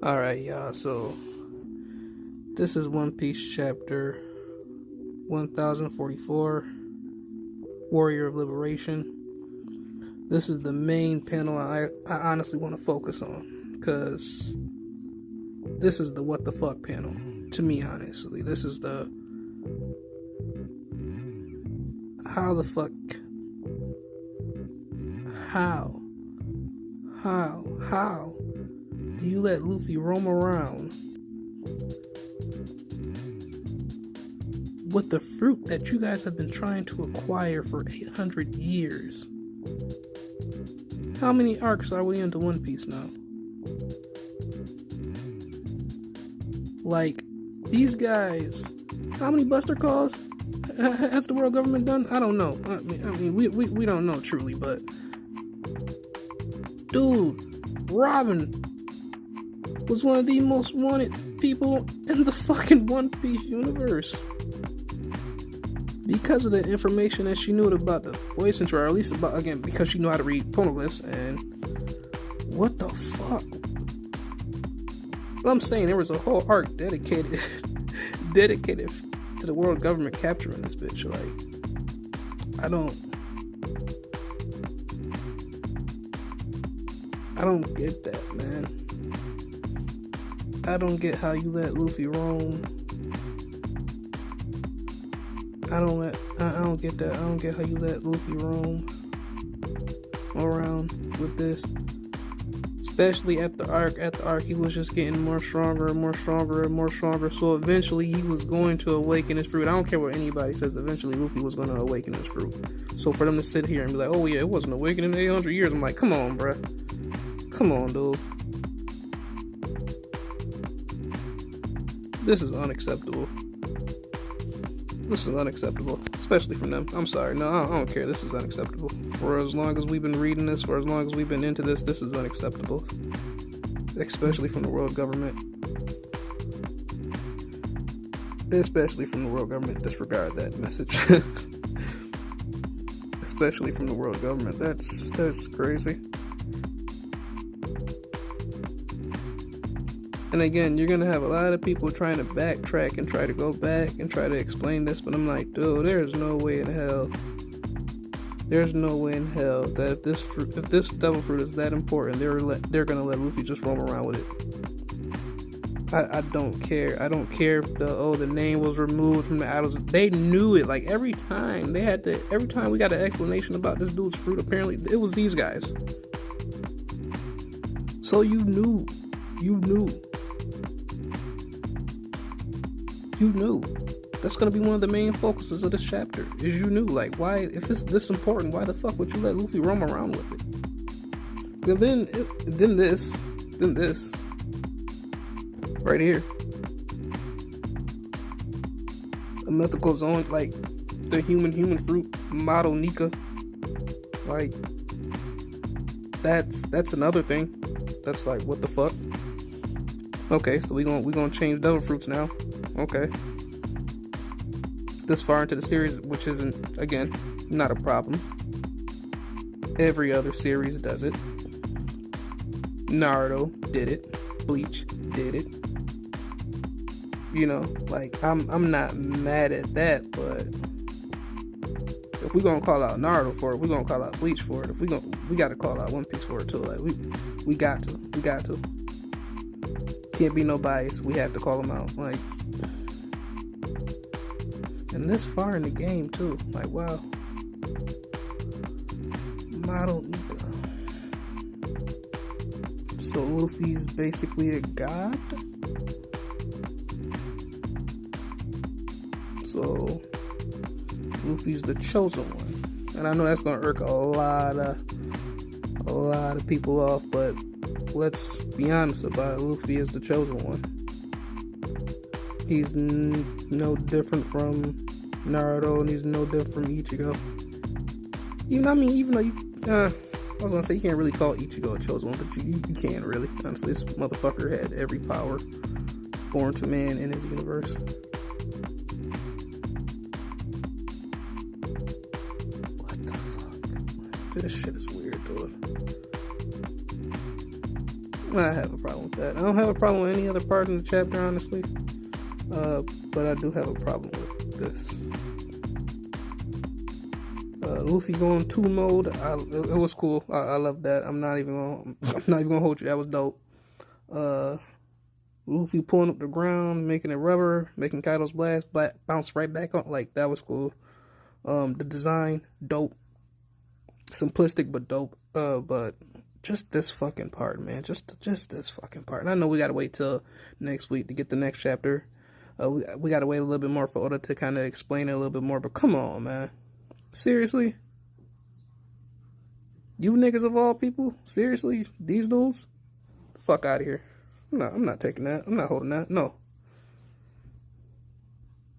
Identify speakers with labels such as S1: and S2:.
S1: Alright, y'all, so this is One Piece chapter 1044, Warrior of Liberation. This is the main panel I honestly want to focus on, because this is the what the fuck panel, to me, honestly. This is the how the fuck, how do you let Luffy roam around with the fruit that you guys have been trying to acquire for 800 years? How many arcs are we into One Piece now? Like, these guys, how many Buster Calls has the world government done? I don't know. I mean, we don't know truly, but dude, Robin was one of the most wanted people in the fucking One Piece universe because of the information that she knew about the voice intro, or at least about, again, because she knew how to read poneglyphs. And what the fuck? Well, I'm saying there was a whole arc dedicated to the world government capturing this bitch. Like, I don't get that, man. I don't get how you let Luffy roam. I don't get that. I don't get how you let Luffy roam around with this. Especially at the arc, he was just getting more stronger and more stronger and more stronger. So eventually he was going to awaken his fruit. I don't care what anybody says. Eventually Luffy was going to awaken his fruit. So for them to sit here and be like, oh yeah, it wasn't awakened in 800 years. I'm like, come on, bruh. Come on, dude. This is unacceptable. This is unacceptable. Especially from them. I'm sorry. No, I don't care. This is unacceptable. For as long as we've been reading this, for as long as we've been into this, this is unacceptable. Especially from the world government. Especially from the world government. Disregard that message. Especially from the world government. That's crazy. And again, you're gonna have a lot of people trying to backtrack and try to go back and try to explain this, but I'm like, dude, there's no way in hell that if this devil fruit is that important, they're gonna let Luffy just roam around with it. I don't care. I don't care if the name was removed from the idols. They knew it. Like, every time we got an explanation about this dude's fruit, apparently it was these guys. So you knew. That's gonna be one of the main focuses of this chapter. Is you knew. Like, why? If it's this important, why the fuck would you let Luffy roam around with it? And then this, right here, a mythical zone, like the human fruit model Nika. Like, that's another thing. That's like, what the fuck? Okay, so we gonna change devil fruits now. Okay. This far into the series, which isn't, again, not a problem. Every other series does it. Naruto did it. Bleach did it. You know, like, I'm not mad at that, but if we're gonna call out Naruto for it, we're gonna call out Bleach for it. We gotta call out One Piece for it too. Like, we got to. Can't be no bias. We have to call them out. Like, and this far in the game too. Like, wow. Model Nika. So Luffy's basically a god. So Luffy's the chosen one. And I know that's gonna irk a lot of people off, but let's be honest about it. Luffy is the chosen one. He's no different from Naruto, and he's no different from Ichigo. Even though I was gonna say you can't really call Ichigo a chosen one, but you can really. Honestly, this motherfucker had every power born to man in his universe. What the fuck? This shit is weird, dude. I have a problem with that. I don't have a problem with any other part in the chapter, honestly. But I do have a problem with this. Luffy going 2 mode. It was cool. I love that. I'm not even gonna hold you. That was dope. Luffy pulling up the ground, making it rubber, making Kaido's blast bounce right back on. Like, that was cool. The design, dope. Simplistic but dope. But just this fucking part, man. Just this fucking part. And I know we gotta wait till next week to get the next chapter. We gotta wait a little bit more for Oda to kind of explain it a little bit more. But come on, man. Seriously? You niggas of all people? Seriously? These dudes? Fuck out of here. I'm not taking that. I'm not holding that. No.